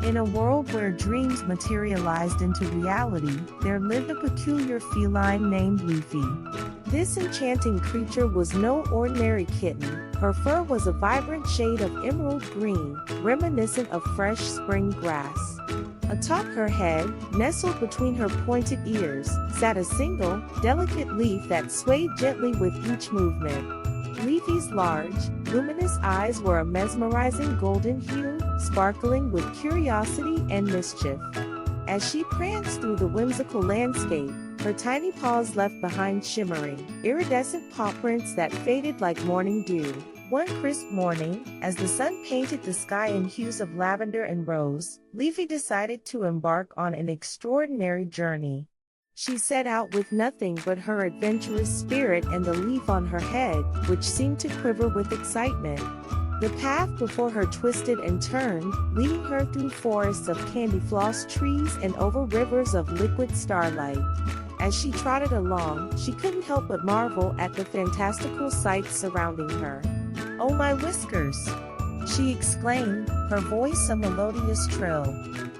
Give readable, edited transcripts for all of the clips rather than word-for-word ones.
In a world where dreams materialized into reality, there lived a peculiar feline named Leafy. This enchanting creature was no ordinary kitten. Her fur was a vibrant shade of emerald green, reminiscent of fresh spring grass. Atop her head, nestled between her pointed ears, sat a single, delicate leaf that swayed gently with each movement. Leafy's large, luminous eyes were a mesmerizing golden hue, sparkling with curiosity and mischief. As she pranced through the whimsical landscape, her tiny paws left behind shimmering, iridescent paw prints that faded like morning dew. One crisp morning, as the sun painted the sky in hues of lavender and rose, Leafy decided to embark on an extraordinary journey. She set out with nothing but her adventurous spirit and the leaf on her head, which seemed to quiver with excitement. The path before her twisted and turned, leading her through forests of candy floss trees and over rivers of liquid starlight. As she trotted along, she couldn't help but marvel at the fantastical sights surrounding her. "Oh, my whiskers!" she exclaimed, her voice a melodious trill.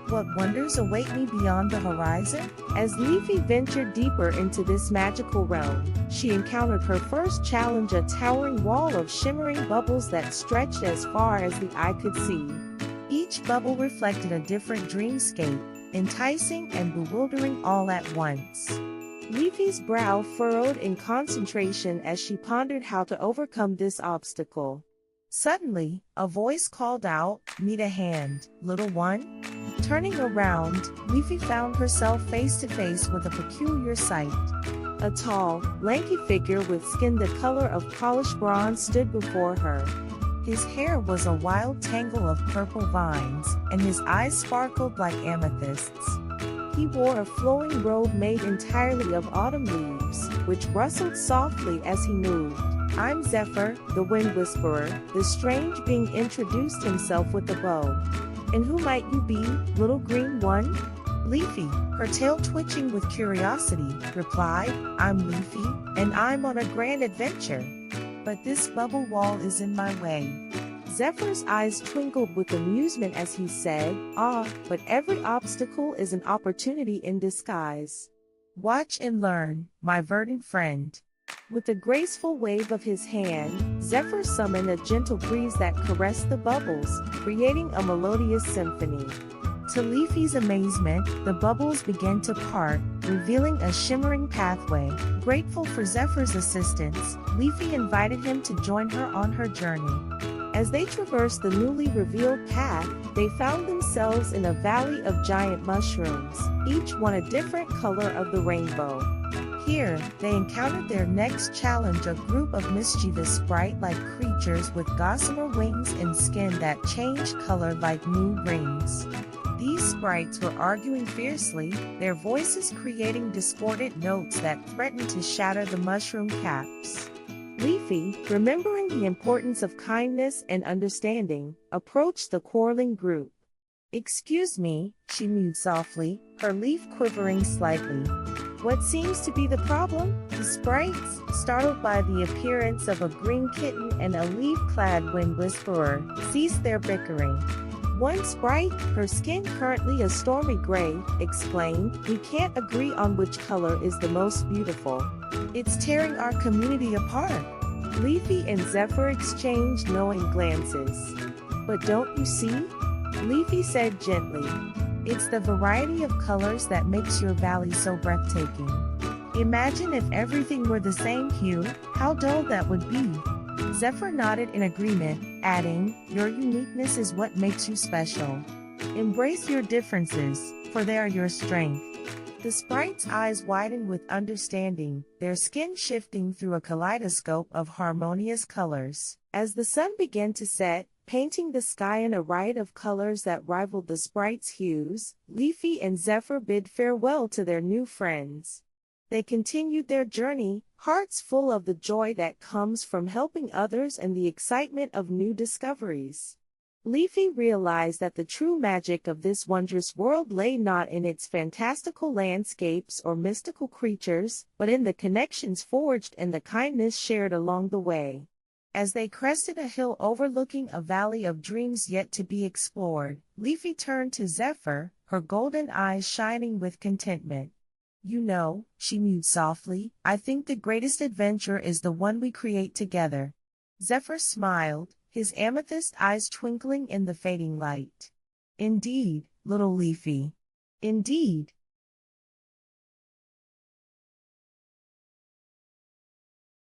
"What wonders await me beyond the horizon?" As Leafy ventured deeper into this magical realm, she encountered her first challenge, a towering wall of shimmering bubbles that stretched as far as the eye could see. Each bubble reflected a different dreamscape, enticing and bewildering all at once. Leafy's brow furrowed in concentration as she pondered how to overcome this obstacle. Suddenly, a voice called out, "Need a hand, little one?" Turning around, Leafy found herself face to face with a peculiar sight. A tall, lanky figure with skin the color of polished bronze stood before her. His hair was a wild tangle of purple vines, and his eyes sparkled like amethysts. He wore a flowing robe made entirely of autumn leaves, which rustled softly as he moved. "I'm Zephyr, the Wind Whisperer," the strange being introduced himself with a bow. "And who might you be, little green one?" Leafy, her tail twitching with curiosity, replied, "I'm Leafy, and I'm on a grand adventure. But this bubble wall is in my way." Zephyr's eyes twinkled with amusement as he said, "Ah, but every obstacle is an opportunity in disguise. Watch and learn, my verdant friend." With a graceful wave of his hand, Zephyr summoned a gentle breeze that caressed the bubbles, creating a melodious symphony. To Leafy's amazement, the bubbles began to part, revealing a shimmering pathway. Grateful for Zephyr's assistance, Leafy invited him to join her on her journey. As they traversed the newly revealed path, they found themselves in a valley of giant mushrooms, each one a different color of the rainbow. Here, they encountered their next challenge, a group of mischievous sprite-like creatures with gossamer wings and skin that changed color like moon rings. These sprites were arguing fiercely, their voices creating discordant notes that threatened to shatter the mushroom caps. Leafy, remembering the importance of kindness and understanding, approached the quarreling group. "Excuse me," she mewed softly, her leaf quivering slightly. "What seems to be the problem?" The sprites, startled by the appearance of a green kitten and a leaf-clad wind whisperer, ceased their bickering. One sprite, her skin currently a stormy gray, explained, "We can't agree on which color is the most beautiful. It's tearing our community apart." Leafy and Zephyr exchanged knowing glances. "But don't you see?" Leafy said gently. "It's the variety of colors that makes your valley so breathtaking. Imagine if everything were the same hue, how dull that would be." Zephyr nodded in agreement, adding, "Your uniqueness is what makes you special. Embrace your differences, for they are your strength." The sprite's eyes widened with understanding, their skin shifting through a kaleidoscope of harmonious colors. As the sun began to set, painting the sky in a riot of colors that rivaled the sprite's hues, Leafy and Zephyr bid farewell to their new friends. They continued their journey, hearts full of the joy that comes from helping others and the excitement of new discoveries. Leafy realized that the true magic of this wondrous world lay not in its fantastical landscapes or mystical creatures, but in the connections forged and the kindness shared along the way. As they crested a hill overlooking a valley of dreams yet to be explored, Leafy turned to Zephyr, her golden eyes shining with contentment. You know, she mewed softly, I think the greatest adventure is the one we create together. Zephyr smiled, his amethyst eyes twinkling in the fading light. Indeed, little Leafy. Indeed,